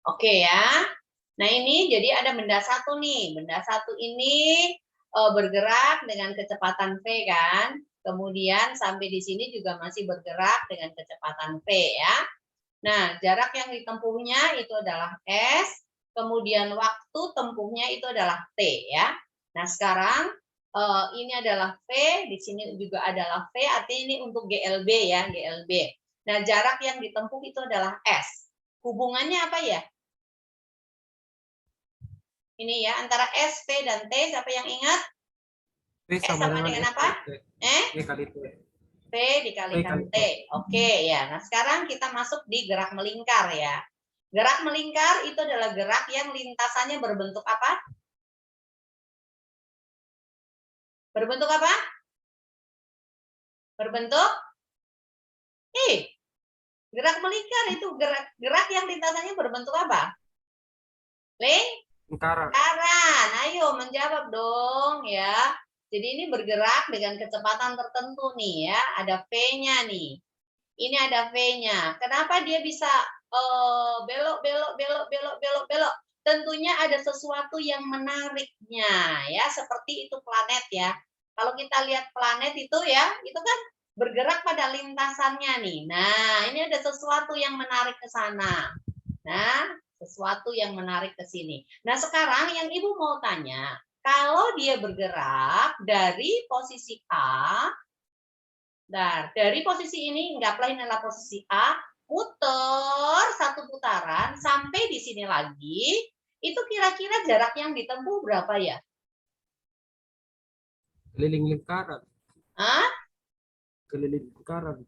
Oke ya. Nah ini jadi ada benda satu nih. Benda satu ini bergerak dengan kecepatan v kan. Kemudian sampai di sini juga masih bergerak dengan kecepatan v ya. Nah jarak yang ditempuhnya itu adalah s. Kemudian waktu tempuhnya itu adalah t ya. Nah sekarang ini adalah v. Di sini juga adalah v. Artinya ini untuk GLB ya, GLB. Nah jarak yang ditempuh itu adalah s. Hubungannya apa ya? Ini ya, antara S, P, dan T, siapa yang ingat? V S sama dengan apa? V kali T. P dikalikan T. Oke ya, nah sekarang kita masuk di gerak melingkar ya. Gerak melingkar itu adalah gerak yang lintasannya berbentuk apa? Berbentuk apa? Berbentuk? Gerak melingkar itu gerak yang lintasannya berbentuk apa? Lingkaran. Ayo menjawab dong ya. Jadi ini bergerak dengan kecepatan tertentu nih ya. Ada V-nya nih. Ini ada V-nya. Kenapa dia bisa belok? Tentunya ada sesuatu yang menariknya ya. Seperti itu planet ya. Kalau kita lihat planet itu ya, itu kan bergerak pada lintasannya nih. Nah, ini ada sesuatu yang menarik ke sana. Nah, sesuatu yang menarik ke sini. Nah, sekarang yang Ibu mau tanya, kalau dia bergerak dari posisi A, dari posisi ini, anggaplah ini adalah posisi A, putar satu putaran sampai di sini lagi, itu kira-kira jarak yang ditempuh berapa ya? Keliling lingkaran. Hah? Keliling lingkaran.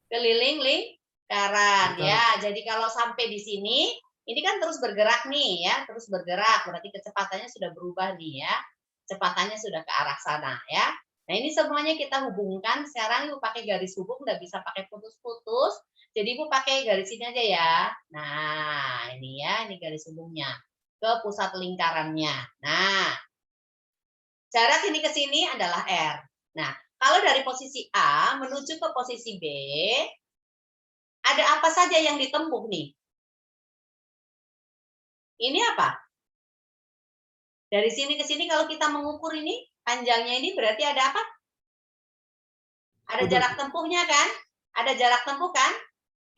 Keliling lingkaran ya. Jadi kalau sampai di sini, ini kan terus bergerak nih ya, terus bergerak. Berarti kecepatannya sudah berubah nih ya. Kecepatannya sudah ke arah sana ya. Nah ini semuanya kita hubungkan. Sekarang Ibu pakai garis hubung, nggak bisa pakai putus-putus. Jadi Ibu pakai garis ini aja ya. Nah ini ya, ini garis hubungnya ke pusat lingkarannya. Nah jarak ini ke sini adalah R. Nah kalau dari posisi A menuju ke posisi B, ada apa saja yang ditempuh nih? Ini apa? Dari sini ke sini kalau kita mengukur ini, panjangnya ini berarti ada apa? Ada jarak tempuhnya kan? Ada jarak tempuh kan?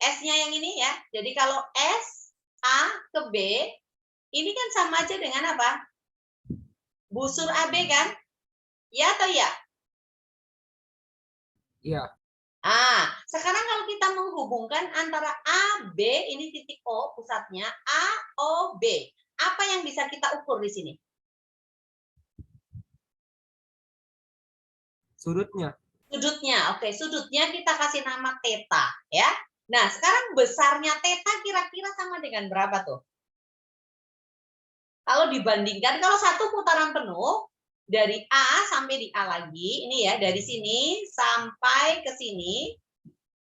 S-nya yang ini ya. Jadi kalau S, A ke B, ini kan sama aja dengan apa? Busur AB kan? Ya atau ya? Iya. Sekarang kalau kita menghubungkan antara A, B, ini titik O pusatnya, A, O, B. Apa yang bisa kita ukur di sini? Sudutnya. Oke, sudutnya kita kasih nama theta ya. Nah, sekarang besarnya theta kira-kira sama dengan berapa tuh? Kalau dibandingkan, kalau satu putaran penuh, dari A sampai di A lagi, ini ya, dari sini sampai ke sini,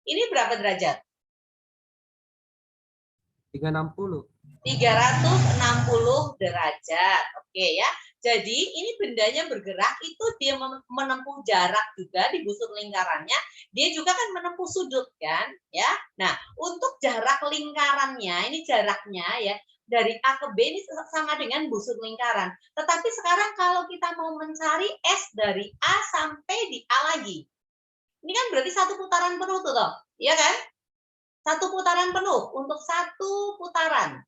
ini berapa derajat? 360. 360 derajat. Oke ya. Jadi ini bendanya bergerak itu dia menempuh jarak juga di busur lingkarannya, dia juga kan menempuh sudut kan, ya. Nah, untuk jarak lingkarannya, ini jaraknya ya dari A ke B ini sama dengan busur lingkaran. Tetapi sekarang kalau kita mau mencari S dari A sampai di A lagi, ini kan berarti satu putaran penuh tuh toh, iya kan? Satu putaran penuh untuk satu putaran.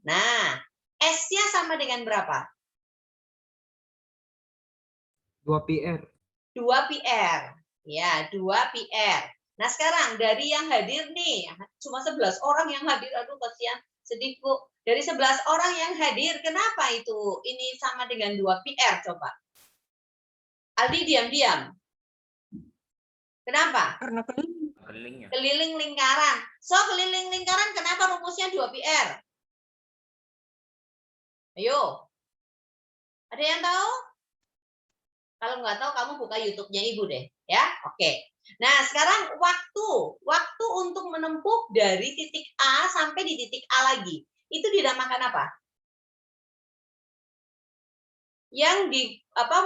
Nah, S-nya sama dengan berapa? 2 PR. 2 PR. Ya, 2 PR. Nah, sekarang dari yang hadir nih, cuma 11 orang yang hadir. Aduh, kasihan, sedih, Bu. Dari 11 orang yang hadir, kenapa itu ini sama dengan 2 PR coba? Aldi diam-diam. Kenapa? Karena Keliling lingkaran. So, keliling lingkaran kenapa rumusnya 2 PR? Ayo. Ada yang tahu? Kalau nggak tahu, kamu buka YouTube-nya Ibu deh, ya. Oke. Nah, sekarang waktu untuk menempuh dari titik A sampai di titik A lagi, itu dinamakan apa?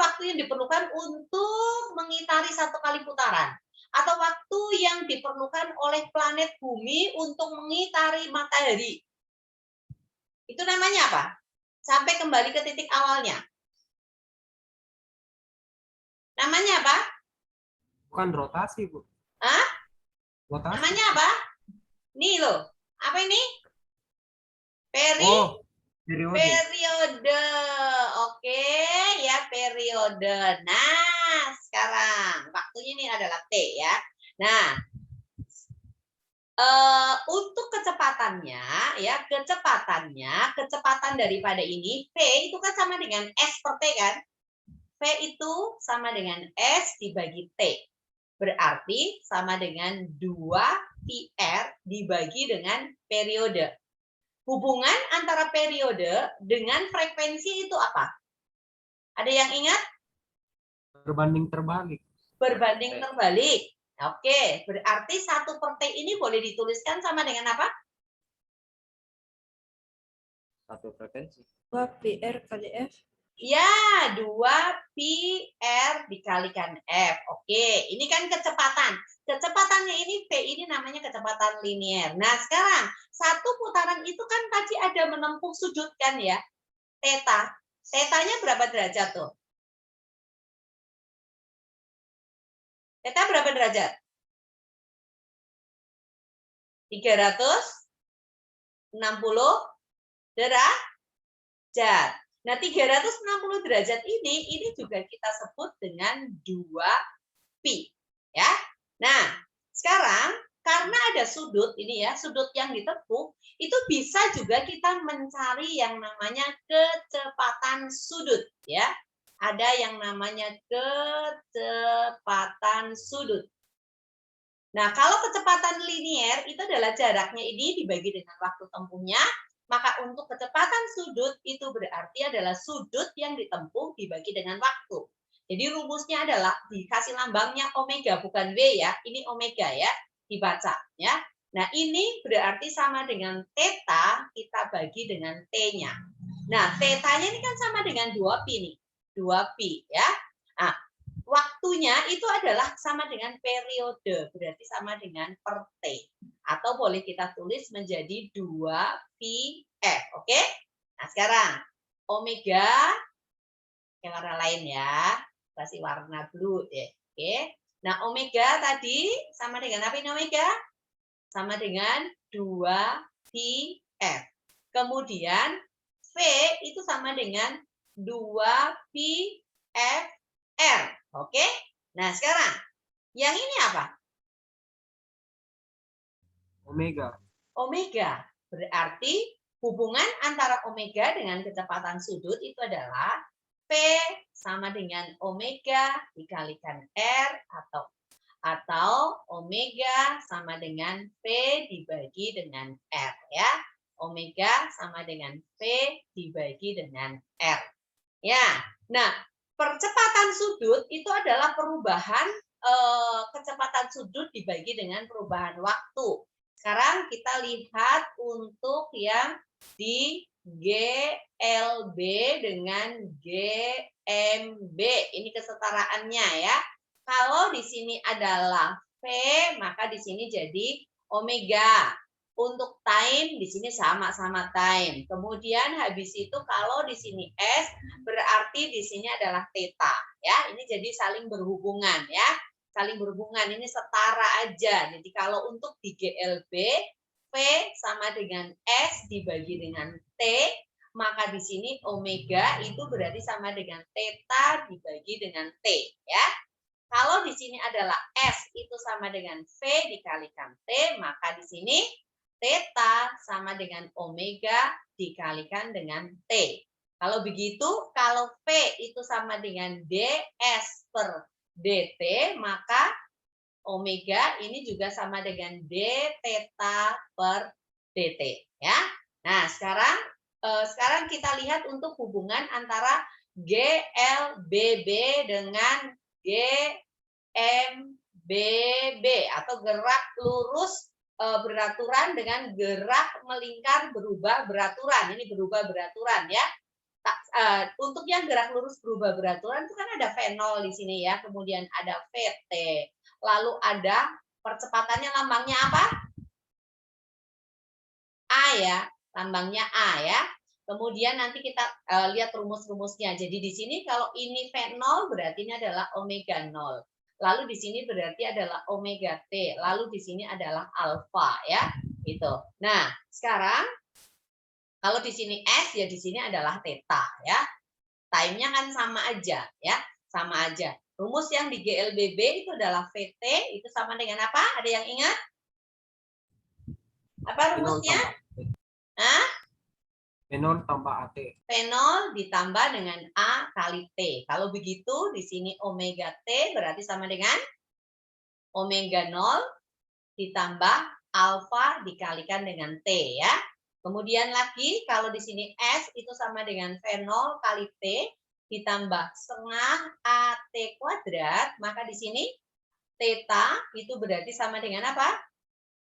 Waktu yang diperlukan untuk mengitari satu kali putaran, atau waktu yang diperlukan oleh planet Bumi untuk mengitari matahari. Itu namanya apa? Sampai kembali ke titik awalnya. Namanya apa? Bukan rotasi, Bu. Hah? Rotasi. Namanya apa? Nih loh. Apa ini? Oh, periode. Periode. Oke, ya periode. Nah, sekarang waktunya ini adalah T ya. Nah, untuk kecepatannya ya, kecepatan daripada ini V itu kan sama dengan S per T kan? V itu sama dengan S dibagi T. Berarti sama dengan 2πr dibagi dengan periode. Hubungan antara periode dengan frekuensi itu apa? Ada yang ingat? Berbanding terbalik. Berbanding terbalik. Oke, berarti 1 per T ini boleh dituliskan sama dengan apa? Satu frekuensi. 2πr kali F. Ya, 2πr dikalikan F. Oke, ini kan kecepatan. Kecepatannya ini V ini namanya kecepatan linier. Nah, sekarang satu putaran itu kan tadi ada menempuh sudut kan ya? Theta. Theta-nya berapa derajat tuh? Theta berapa derajat? 360 derajat. Nah, 360 derajat ini juga kita sebut dengan 2π. Ya. Nah, sekarang karena ada sudut ini ya, sudut yang ditempuh, itu bisa juga kita mencari yang namanya kecepatan sudut ya. Ada yang namanya kecepatan sudut. Nah, kalau kecepatan linier itu adalah jaraknya ini dibagi dengan waktu tempuhnya, maka untuk kecepatan sudut itu berarti adalah sudut yang ditempuh dibagi dengan waktu. Jadi rumusnya adalah dikasih lambangnya omega, bukan W ya, ini omega ya, dibaca ya. Nah, ini berarti sama dengan theta kita bagi dengan T-nya. Nah, theta-nya ini kan sama dengan 2π nih, 2π ya. Nah, waktunya itu adalah sama dengan periode, berarti sama dengan per T. Atau boleh kita tulis menjadi 2πf, oke? Nah, sekarang omega yang warna lain ya, kasih warna blue deh, oke? Nah, omega tadi sama dengan apa ini omega? Sama dengan 2πf. Kemudian V itu sama dengan 2πfr. Oke? Nah, sekarang yang ini apa? Omega. Omega. Berarti hubungan antara omega dengan kecepatan sudut itu adalah P sama dengan omega dikalikan R atau omega sama dengan V dibagi dengan R ya. Omega sama dengan V dibagi dengan R. Ya. Nah, percepatan sudut itu adalah perubahan kecepatan sudut dibagi dengan perubahan waktu. Sekarang kita lihat untuk yang di GLB dengan GMB. Ini kesetaraannya ya. Kalau di sini adalah V, maka di sini jadi omega. Untuk time di sini sama-sama time. Kemudian habis itu kalau di sini S berarti di sini adalah theta ya. Ini jadi saling berhubungan ya. Saling berhubungan ini setara aja. Jadi kalau untuk di GLB V sama dengan S dibagi dengan T, maka di sini omega itu berarti sama dengan theta dibagi dengan T ya. Kalau di sini adalah S itu sama dengan V dikalikan T, maka di sini theta sama dengan omega dikalikan dengan T. Kalau begitu, kalau V itu sama dengan ds per dt, maka omega ini juga sama dengan d theta per dt. Ya. Nah, sekarang kita lihat untuk hubungan antara GLBB dengan GMBB atau gerak lurus beraturan dengan gerak melingkar berubah beraturan. Ini berubah beraturan ya. Untuk yang gerak lurus berubah beraturan itu kan ada V0 di sini ya, kemudian ada VT. Lalu ada percepatannya lambangnya apa? A ya, lambangnya A ya. Kemudian nanti kita lihat rumus-rumusnya. Jadi di sini kalau ini V0 berarti ini adalah omega 0. Lalu di sini berarti adalah omega T. Lalu di sini adalah alfa ya. Gitu. Nah, sekarang kalau di sini S ya di sini adalah theta ya. Time-nya kan sama aja ya. Sama aja. Rumus yang di GLBB itu adalah VT itu sama dengan apa? Ada yang ingat? Apa rumusnya? Hah? V0 tambah AT. V0 ditambah dengan A kali T. Kalau begitu, di sini omega T berarti sama dengan omega 0 ditambah alfa dikalikan dengan T ya. Kemudian lagi, kalau di sini S itu sama dengan V0 kali T ditambah setengah AT kuadrat, maka di sini theta itu berarti sama dengan apa?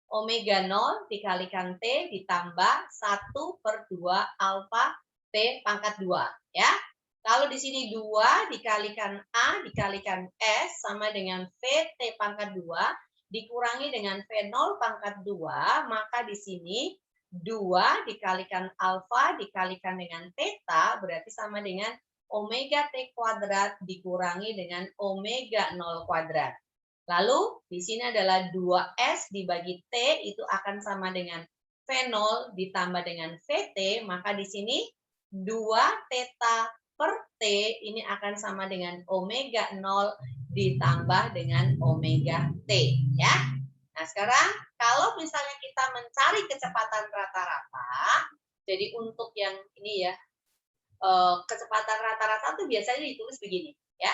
Omega 0 dikalikan T ditambah 1/2 alfa T pangkat 2 ya. Kalau di sini 2 dikalikan A dikalikan S sama dengan V T pangkat 2 dikurangi dengan V0 pangkat 2, maka di sini 2 dikalikan alfa dikalikan dengan theta berarti sama dengan omega T kuadrat dikurangi dengan omega 0 kuadrat. Lalu di sini adalah 2S dibagi T itu akan sama dengan V0 ditambah dengan VT, maka di sini 2 theta per T ini akan sama dengan omega 0 ditambah dengan omega T ya. Nah, sekarang kalau misalnya kita mencari kecepatan rata-rata, jadi untuk yang ini ya, kecepatan rata-rata itu biasanya ditulis begini ya.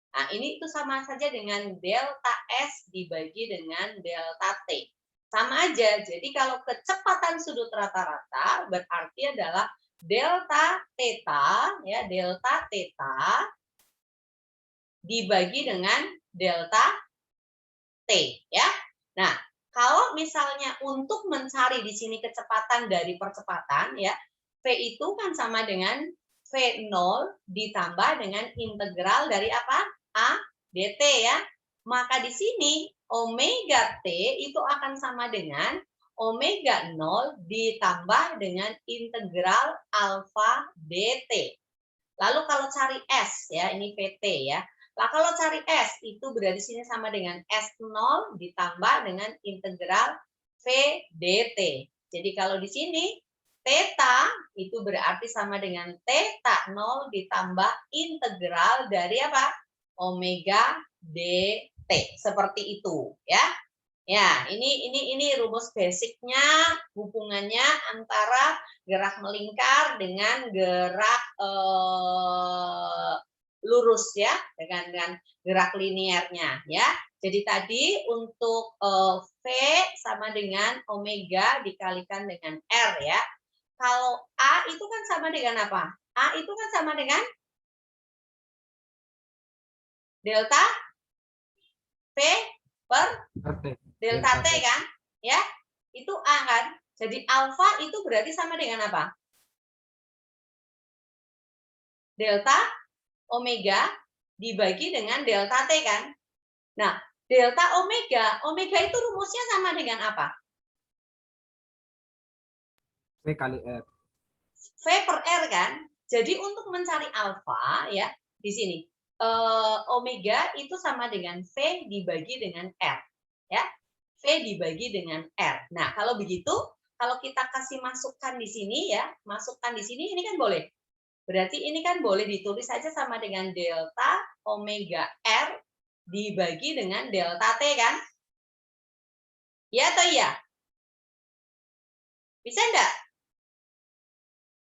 Nah, ini itu sama saja dengan delta S dibagi dengan delta T. Sama aja, jadi kalau kecepatan sudut rata-rata berarti adalah delta theta, ya, delta theta dibagi dengan delta T, ya. Nah, kalau misalnya untuk mencari di sini kecepatan dari percepatan, ya, V itu kan sama dengan V0 ditambah dengan integral dari apa? A dt ya. Maka di sini omega T itu akan sama dengan omega 0 ditambah dengan integral alfa dt. Lalu kalau cari S ya, ini VT ya. Nah, kalau cari S itu berarti sini sama dengan S0 ditambah dengan integral V dt. Jadi kalau di sini theta itu berarti sama dengan theta 0 ditambah integral dari apa? Omega dt. Seperti itu ya. Ya, ini rumus basicnya hubungannya antara gerak melingkar dengan gerak lurus ya, dengan gerak linearnya ya. Jadi tadi untuk V sama dengan omega dikalikan dengan R ya. Kalau A itu kan sama dengan apa? A itu kan sama dengan delta V per delta T kan? Ya, itu A kan? Jadi alfa itu berarti sama dengan apa? Delta omega dibagi dengan delta T kan? Nah, delta omega itu rumusnya sama dengan apa? V kali R. V per R kan? Jadi untuk mencari alfa ya, di sini omega itu sama dengan V dibagi dengan R. Ya, V dibagi dengan R. Nah, kalau begitu, kalau kita kasih masukkan di sini ya, masukkan di sini ini kan boleh. Berarti ini kan boleh ditulis saja sama dengan delta omega R dibagi dengan delta T kan? Ya atau iya? Bisa enggak?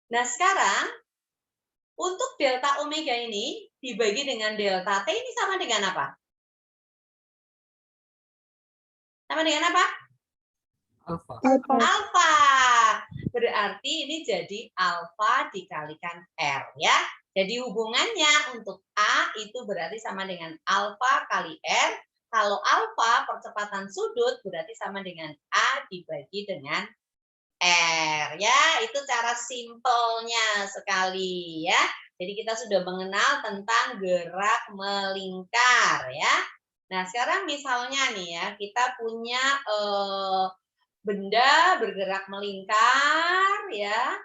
Nah, sekarang untuk delta omega ini dibagi dengan delta T ini sama dengan apa? Sama dengan apa? Alfa. Alfa. Berarti ini jadi alfa dikalikan R ya. Jadi hubungannya untuk A itu berarti sama dengan alfa kali R. Kalau alfa percepatan sudut berarti sama dengan A dibagi dengan R ya. Itu cara simpelnya sekali ya. Jadi kita sudah mengenal tentang gerak melingkar ya. Nah, sekarang misalnya nih ya, kita punya benda bergerak melingkar ya.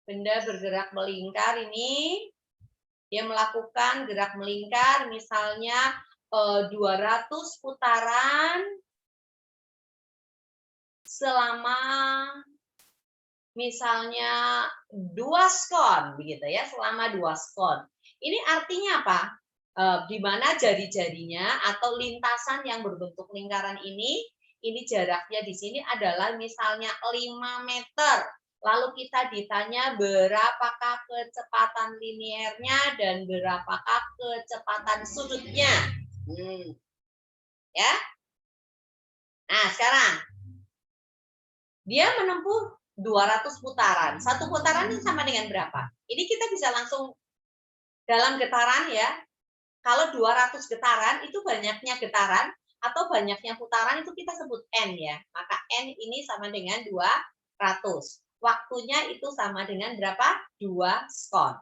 Benda bergerak melingkar ini, dia melakukan gerak melingkar, misalnya 200 putaran selama misalnya 2 skon, begitu ya, selama 2 skon. Ini artinya apa? Di mana jari-jarinya atau lintasan yang berbentuk lingkaran ini jaraknya di sini adalah misalnya 5 meter. Lalu kita ditanya berapakah kecepatan linearnya dan berapakah kecepatan sudutnya. Ya. Nah, sekarang dia menempuh 200 putaran. Satu putaran ini sama dengan berapa? Ini kita bisa langsung dalam getaran ya. Kalau 200 getaran itu banyaknya getaran atau banyaknya putaran itu kita sebut N ya. Maka N ini sama dengan 200. Waktunya itu sama dengan berapa? 2 skon.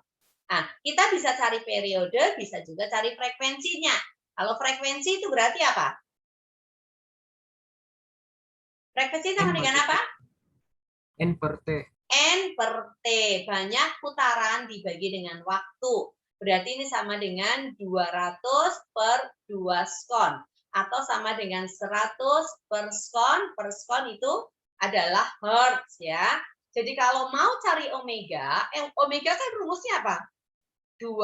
Nah, kita bisa cari periode, bisa juga cari frekuensinya. Kalau frekuensi itu berarti apa? Frekuensi sama dengan apa? N per T. N per T. Banyak putaran dibagi dengan waktu. Berarti ini sama dengan 200 per 2 skon. Atau sama dengan 100 per skon. Per skon itu adalah hertz ya. Jadi kalau mau cari omega, omega kan rumusnya apa? 2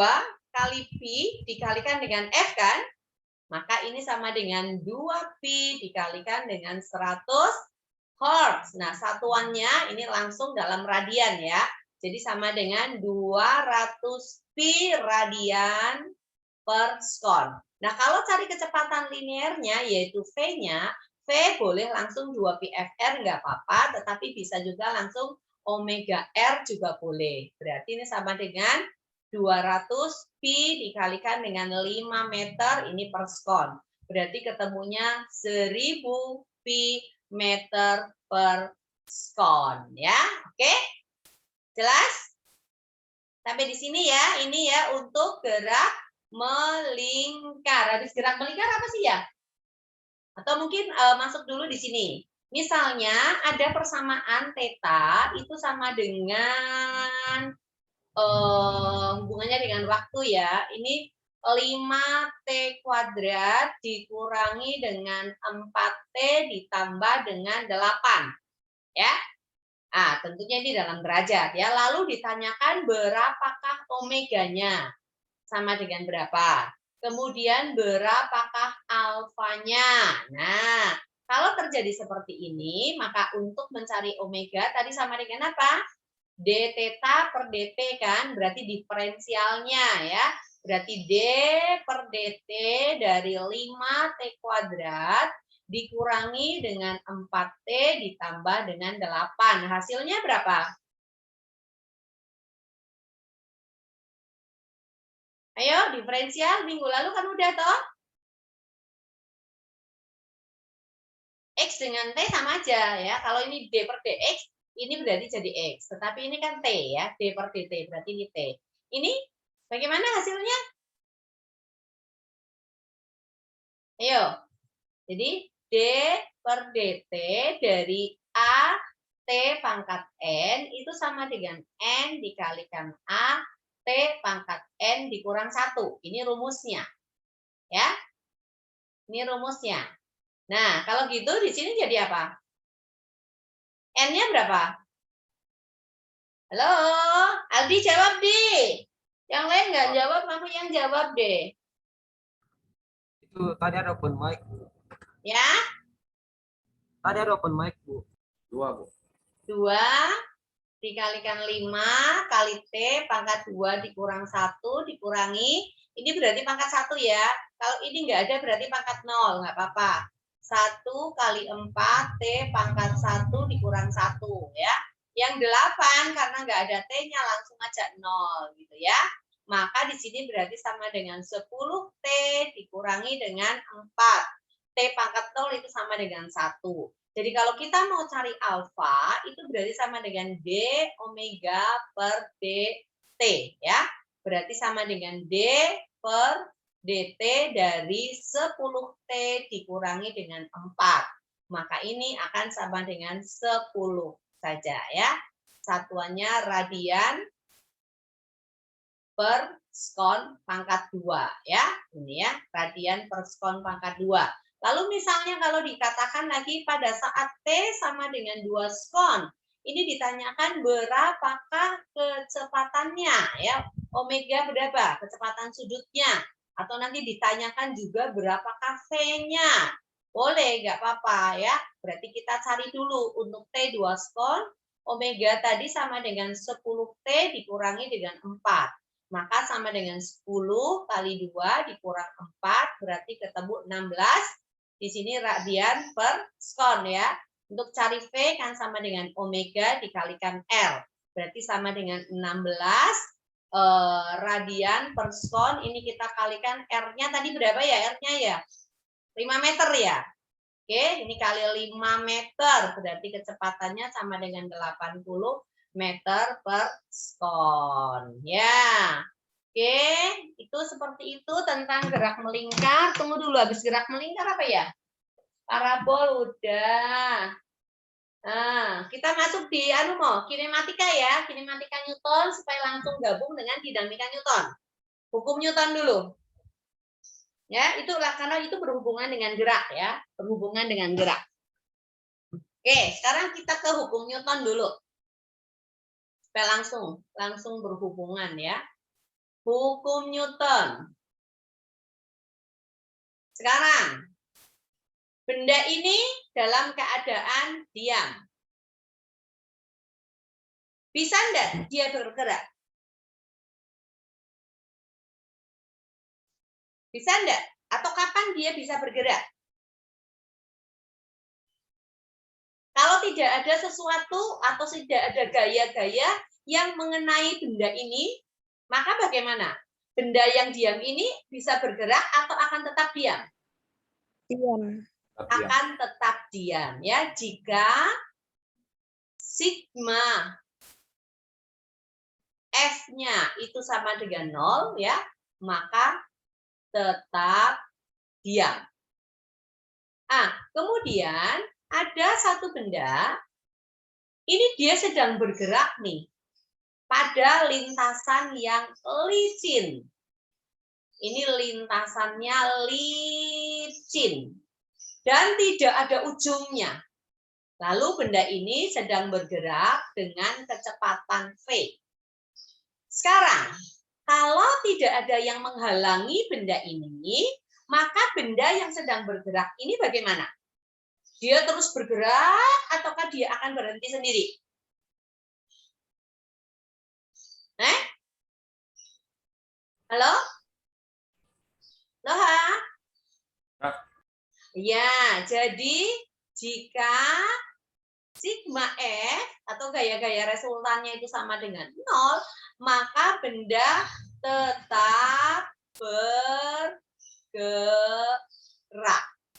kali pi dikalikan dengan F kan? Maka ini sama dengan 2pi dikalikan dengan 100 hertz. Nah, satuannya ini langsung dalam radian ya. Jadi sama dengan 200 pi radian per skon. Nah, kalau cari kecepatan linearnya yaitu V-nya, V boleh langsung 2pi FR nggak apa-apa, tetapi bisa juga langsung omega R juga boleh. Berarti ini sama dengan 200 pi dikalikan dengan 5 meter ini per skon. Berarti ketemunya 1000 pi meter per skon ya. Oke? Jelas? Sampai di sini ya. Ini ya untuk gerak melingkar. Habis gerak melingkar apa sih ya? Atau mungkin masuk dulu di sini. Misalnya ada persamaan theta itu sama dengan hubungannya dengan waktu ya. Ini 5t kuadrat dikurangi dengan 4t ditambah dengan 8. Ya. Ah, tentunya ini dalam derajat ya. Lalu ditanyakan berapakah omeganya? Sama dengan berapa? Kemudian berapakah alfanya? Nah, kalau terjadi seperti ini, maka untuk mencari omega tadi sama dengan apa? D theta per dt kan, berarti diferensialnya ya. Berarti D per dt dari 5t kuadrat dikurangi dengan 4t ditambah dengan 8. Hasilnya berapa? Ayo, diferensial minggu lalu kan udah toh? X dengan T sama aja ya. Kalau ini D per dx, ini berarti jadi X. Tetapi ini kan T ya, D per dt, berarti ini T. Ini bagaimana hasilnya? Ayo. Jadi D per dt dari A T pangkat N itu sama dengan N dikalikan A T pangkat N dikurang 1. Ini rumusnya. Ya. Ini rumusnya. Nah, kalau gitu di sini jadi apa? N-nya berapa? Halo, Aldi jawab deh. Yang lain nggak jawab, kamu yang jawab deh. Itu tadi ada open mic. Ya? Tadi ada open mic, Bu. 2, Bu. 2 dikalikan 5 kali T pangkat 2 dikurang 1 dikurangi. Ini berarti pangkat 1 ya. Kalau ini nggak ada berarti pangkat 0, nggak apa-apa. 1 kali 4 T pangkat 1 dikurang 1 ya. Yang 8 karena nggak ada T-nya langsung aja 0 gitu ya. Maka di sini berarti sama dengan 10T dikurangi dengan 4. T pangkat 0 itu sama dengan 1. Jadi kalau kita mau cari alfa itu berarti sama dengan D omega per dt ya. Berarti sama dengan D per dt dari 10T dikurangi dengan 4. Maka ini akan sama dengan 10 saja ya. satuannya radian per sekon pangkat 2 ya. Ini ya, radian per sekon pangkat 2. Lalu misalnya kalau dikatakan lagi pada saat T sama dengan 2 sekon, ini ditanyakan berapakah kecepatannya ya, omega berapa kecepatan sudutnya, atau nanti ditanyakan juga berapakah V-nya. Boleh, nggak apa-apa ya. Berarti kita cari dulu untuk T 2 sekon, omega tadi sama dengan 10T dikurangi dengan 4. Maka sama dengan 10 kali 2 dikurang 4, berarti ketemu 16. Di sini radian per sekon ya. Untuk cari V kan sama dengan omega dikalikan R. Berarti sama dengan 16 radian per sekon. Ini kita kalikan R-nya tadi berapa ya? R-nya ya 5 meter ya. Oke, ini kali 5 meter. Berarti kecepatannya sama dengan 80 meter per sekon. Ya. Oke, itu seperti itu tentang gerak melingkar. Tunggu dulu, habis gerak melingkar apa ya? Parabol udah. Nah, kita masuk di kinematika ya, kinematika Newton supaya langsung gabung dengan dinamika Newton. Hukum Newton dulu. Ya, itulah karena itu berhubungan dengan gerak ya, berhubungan dengan gerak. Oke, sekarang kita ke hukum Newton dulu. Supaya langsung berhubungan ya. Hukum Newton. Sekarang, benda ini dalam keadaan diam. Bisa enggak dia bergerak? Bisa enggak? Atau kapan dia bisa bergerak? Kalau tidak ada sesuatu atau tidak ada gaya-gaya yang mengenai benda ini, maka bagaimana? Benda yang diam ini bisa bergerak atau akan tetap diam? Diam. Akan tetap diam ya jika sigma F-nya itu sama dengan 0 ya, maka tetap diam. Kemudian ada satu benda, ini dia sedang bergerak nih pada lintasan yang licin. Ini lintasannya licin dan tidak ada ujungnya. Lalu benda ini sedang bergerak dengan kecepatan V. Sekarang, kalau tidak ada yang menghalangi benda ini, maka benda yang sedang bergerak ini bagaimana? Dia terus bergerak ataukah dia akan berhenti sendiri? Halo? Loha? Ya, jadi jika sigma F atau gaya-gaya resultannya itu sama dengan 0, maka benda tetap bergerak.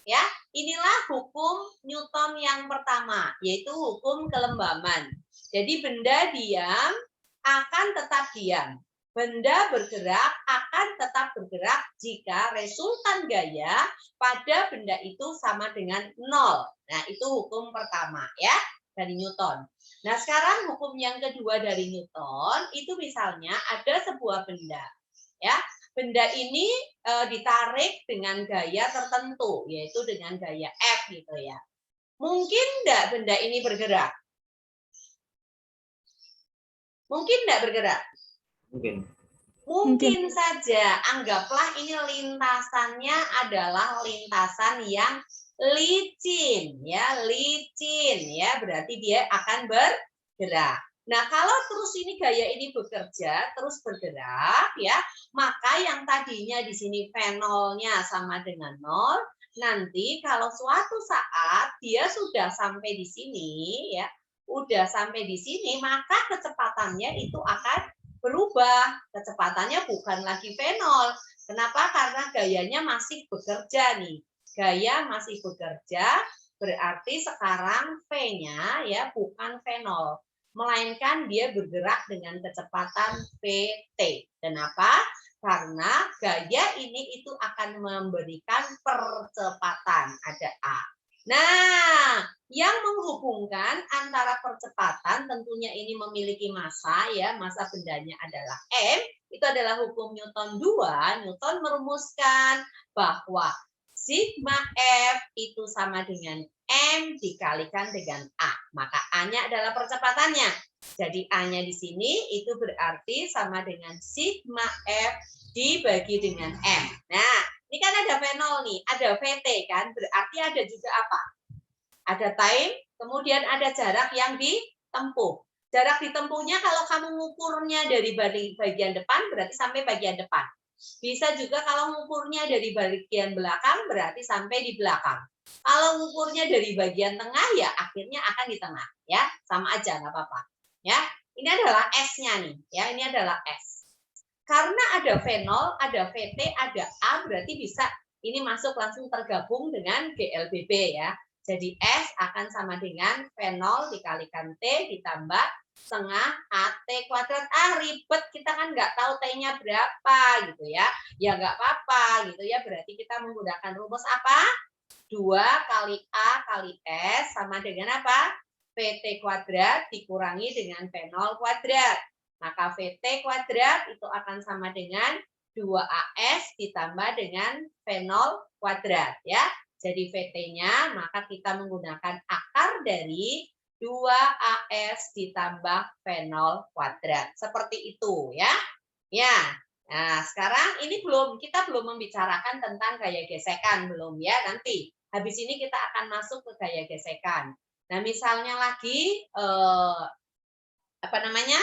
Ya, inilah hukum Newton yang pertama, yaitu hukum kelembaban. Jadi benda diam akan tetap diam. Benda bergerak akan tetap bergerak jika resultan gaya pada benda itu sama dengan 0. Nah, itu hukum pertama ya dari Newton. Nah, sekarang hukum yang kedua dari Newton itu misalnya ada sebuah benda ya. Benda ini ditarik dengan gaya tertentu, yaitu dengan gaya F gitu ya. Mungkin enggak benda ini bergerak? Mungkin enggak bergerak? Mungkin saja. Anggaplah ini lintasannya adalah lintasan yang licin ya, licin ya, berarti dia akan bergerak. Nah, kalau terus ini gaya ini bekerja, terus bergerak ya, maka yang tadinya di sini V0-nya sama dengan 0, nanti kalau suatu saat dia sudah sampai di sini ya, udah sampai di sini, maka kecepatannya itu akan berubah. Kecepatannya bukan lagi V0. Kenapa? Karena gayanya masih bekerja nih. Gaya masih bekerja, berarti sekarang V-nya ya bukan V0. Melainkan dia bergerak dengan kecepatan Vt. Kenapa? Karena gaya ini itu akan memberikan percepatan. Ada A. Nah, yang menghubungkan antara percepatan tentunya ini memiliki massa ya, massa bendanya adalah M, itu adalah hukum Newton 2. Newton merumuskan bahwa sigma F itu sama dengan M dikalikan dengan A. Maka A-nya adalah percepatannya. Jadi A-nya di sini itu berarti sama dengan sigma F dibagi dengan M. Nah, ini kan ada V0 nih, ada VT kan, berarti ada juga apa? Ada time, kemudian ada jarak yang ditempuh. Jarak ditempuhnya kalau kamu ngukurnya dari bagian depan, berarti sampai bagian depan. Bisa juga kalau ngukurnya dari bagian belakang, berarti sampai di belakang. Kalau ngukurnya dari bagian tengah, ya akhirnya akan di tengah. Ya, sama aja, nggak apa-apa. Ya, ini adalah S-nya nih. Ya, ini adalah S. Karena ada V0, ada VT, ada A, berarti bisa ini masuk langsung tergabung dengan GLBB ya. Jadi S akan sama dengan V0 dikalikan T ditambah setengah AT kuadrat. Ribet, kita kan nggak tahu T-nya berapa gitu ya. Ya nggak apa-apa gitu ya, berarti kita menggunakan rumus apa? 2 kali A kali S sama dengan apa? VT kuadrat dikurangi dengan V0 kuadrat. Maka VT kuadrat itu akan sama dengan 2AS ditambah dengan V0 kuadrat ya. Jadi VT-nya maka kita menggunakan akar dari 2AS ditambah V0 kuadrat. Seperti itu ya. Ya. Nah, sekarang ini kita belum membicarakan tentang gaya gesekan belum ya. Nanti habis ini kita akan masuk ke gaya gesekan. Nah, misalnya lagi apa namanya?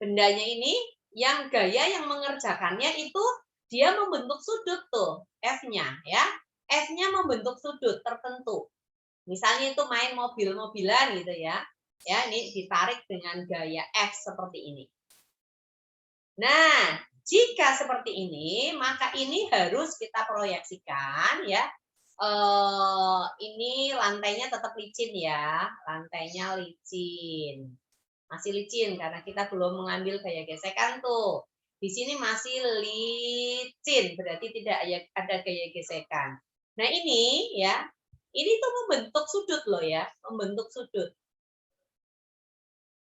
Bendanya ini yang gaya yang mengerjakannya itu dia membentuk sudut tuh F-nya ya. F-nya membentuk sudut tertentu. Misalnya itu main mobil-mobilan gitu ya. Ya, ini ditarik dengan gaya F seperti ini. Nah, jika seperti ini, maka ini harus kita proyeksikan ya. Ini lantainya tetap licin ya, lantainya licin. Masih licin karena kita belum mengambil gaya gesekan tuh. Di sini masih licin, berarti tidak ada gaya gesekan. Nah ini ya, ini tuh membentuk sudut loh ya, membentuk sudut.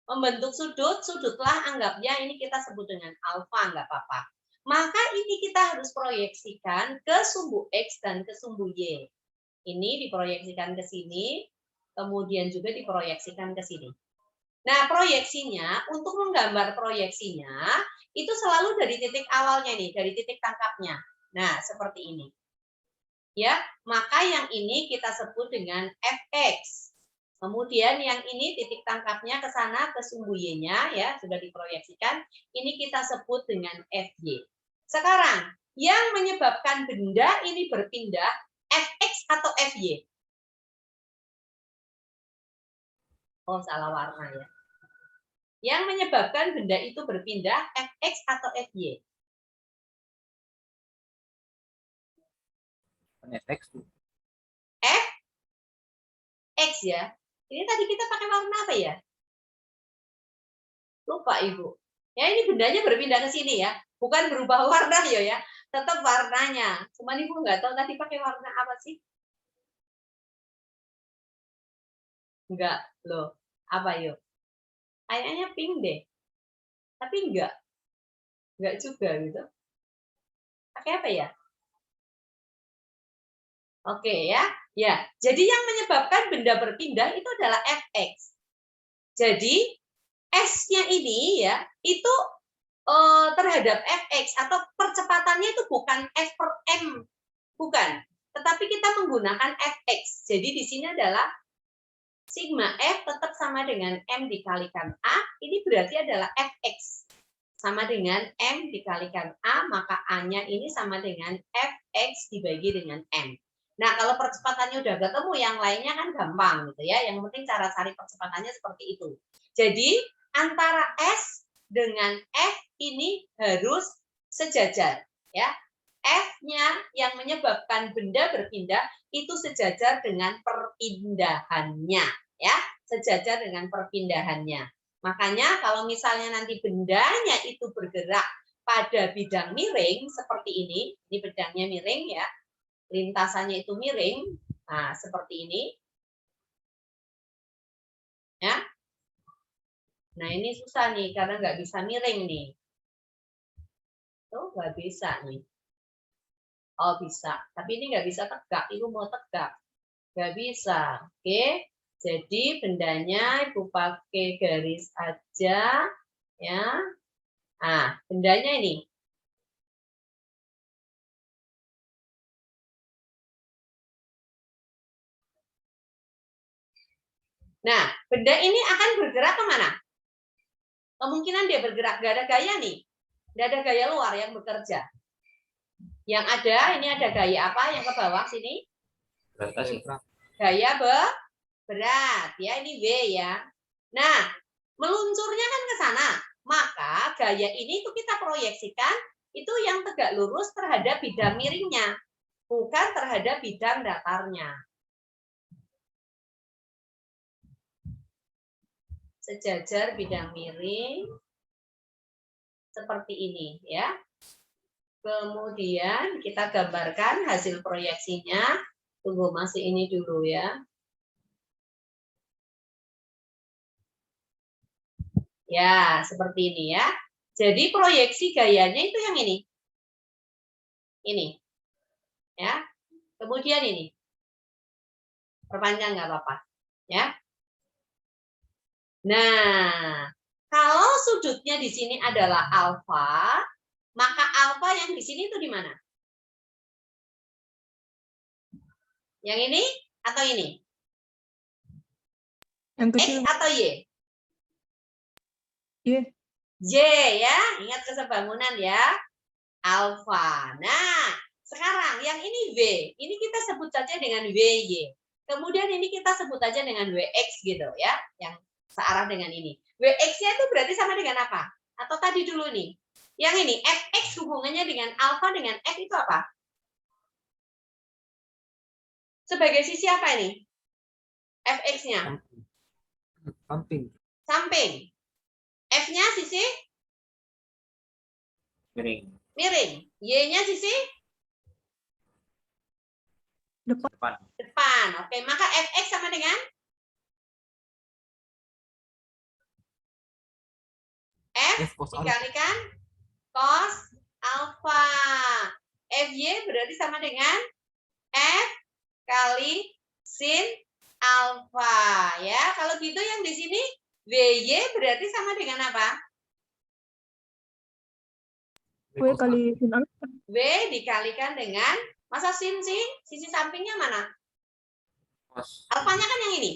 Membentuk sudut, sudutlah anggapnya ini kita sebut dengan alfa, nggak apa-apa. Maka ini kita harus proyeksikan ke sumbu X dan ke sumbu Y. Ini diproyeksikan ke sini, kemudian juga diproyeksikan ke sini. Nah, proyeksinya, untuk menggambar proyeksinya, itu selalu dari titik awalnya nih, dari titik tangkapnya. Nah, seperti ini. Ya, maka yang ini kita sebut dengan fx. Kemudian yang ini titik tangkapnya ke sana, ke sumbu Y-nya, ya, sudah diproyeksikan. Ini kita sebut dengan fy. Sekarang, yang menyebabkan benda ini berpindah, fx atau fy? Oh, salah warna ya. Yang menyebabkan benda itu berpindah fx atau fy? Fx tuh. Fx ya. Ini tadi kita pakai warna apa ya? Lupa Ibu. Ya ini bendanya berpindah ke sini ya. Bukan berubah warna ya. Tetap warnanya. Cuman Ibu nggak tahu tadi pakai warna apa sih? Enggak loh. Apa yuk? Kayaknya pink deh. Tapi enggak. Enggak juga gitu. Pakai apa ya? Oke ya. Ya, jadi yang menyebabkan benda berpindah itu adalah fx. Jadi S-nya ini ya, itu terhadap fx atau percepatannya itu bukan f per m, bukan. Tetapi kita menggunakan fx. Jadi di sini adalah sigma f tetap sama dengan m dikalikan a. Ini berarti adalah fx sama dengan m dikalikan a, maka a-nya ini sama dengan fx dibagi dengan m. Nah, kalau percepatannya udah ketemu, yang lainnya kan gampang gitu ya. Yang penting cara cari percepatannya seperti itu. Jadi, antara S dengan F ini harus sejajar ya. F-nya yang menyebabkan benda berpindah itu sejajar dengan perpindahannya ya, sejajar dengan perpindahannya. Makanya kalau misalnya nanti bendanya itu bergerak pada bidang miring seperti ini bidangnya miring ya, lintasannya itu miring, Nah, seperti ini. Ya. Nah, ini susah nih, karena nggak bisa miring nih. Tuh, nggak bisa nih. Oh, bisa. Tapi ini nggak bisa tegak. Ibu mau tegak. Nggak bisa. Oke. Jadi, bendanya Ibu pakai garis aja. Ya. Nah, bendanya ini. Nah, benda ini akan bergerak kemana? Kemungkinan dia bergerak. Nggak ada gaya nih. Nggak ada gaya luar yang bekerja. Yang ada, ini ada gaya apa yang ke bawah sini? Gaya berat. Ya, ini W ya. Nah, meluncurnya kan ke sana. Maka gaya ini itu kita proyeksikan itu yang tegak lurus terhadap bidang miringnya. Bukan terhadap bidang datarnya. Sejajar bidang miring seperti ini ya. Kemudian kita gambarkan hasil proyeksinya. Tunggu masih ini dulu ya. Ya, seperti ini ya. Jadi proyeksi gayanya itu yang ini. Ini. Ya. Kemudian ini. Perpanjang nggak apa-apa. Ya. Nah, kalau sudutnya di sini adalah alfa, maka alfa yang di sini itu di mana? Yang ini atau ini? Yang X kecil. atau Y? Y. Y ya, ingat kesebangunan ya. Alfa. Nah, sekarang yang ini W, ini kita sebut saja dengan WY. Kemudian ini kita sebut saja dengan WX gitu ya, yang searah dengan ini. WX-nya itu berarti sama dengan apa? Atau tadi dulu nih. Yang ini FX hubungannya dengan alfa dengan X itu apa? Sebagai sisi apa ini? FX-nya? Samping. Samping. F-nya sisi? Miring. Miring. Y-nya sisi? Depan. Depan. Oke, maka FX sama dengan? F dikalikan cos alfa. FY berarti sama dengan F kali sin alfa. Ya, kalau gitu yang di sini WY berarti sama dengan apa? W kali sin alfa. W dikalikan dengan, masa sin sih? Sisi sampingnya mana? Cos. Alfanya kan yang ini.